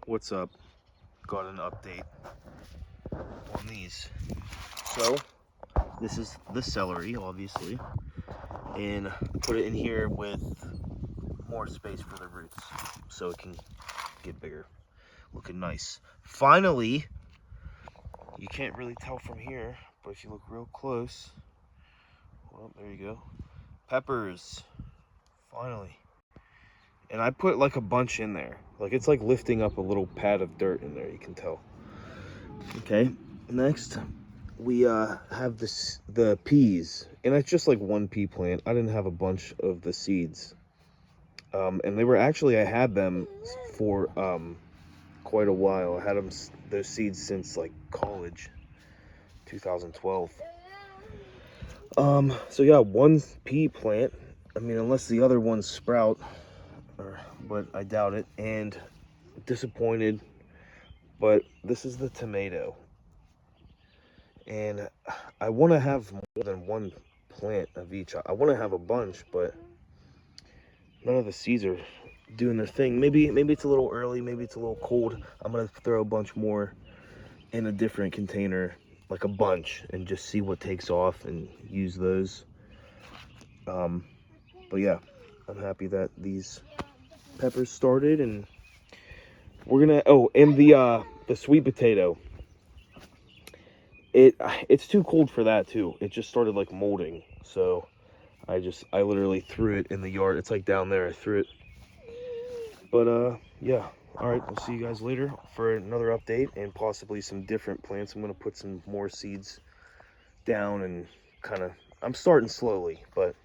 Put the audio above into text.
What's up? Got an update on these. So, this is the celery, obviously, and put it in here with more space for the roots so it can get bigger. Looking nice. Finally, you can't really tell from here, but if you look real close, well, there you go. Peppers. Finally. And I put like a bunch in there. Like it's like lifting up a little pad of dirt in there, you can tell. Okay, next we have the peas, and it's just like one pea plant. I didn't have a bunch of the seeds, and they were actually, I had them for quite a while. I had those seeds since like college, 2012. So yeah, one pea plant. I mean, unless the other ones sprout, but I doubt it. And disappointed, but this is the tomato, and I want to have more than one plant of each. I want to have a bunch, but none of the seeds are doing their thing. Maybe it's a little early, maybe it's a little cold. I'm gonna throw a bunch more in a different container, like a bunch, and just see what takes off and use those. But yeah, I'm happy that these peppers started, and we're gonna, oh, and the sweet potato, it's too cold for that too. It just started like molding, so I literally threw it in the yard. It's like down there. I threw it. But yeah. All right, we'll see you guys later for another update and possibly some different plants. I'm gonna put some more seeds down and kind of, I'm starting slowly, but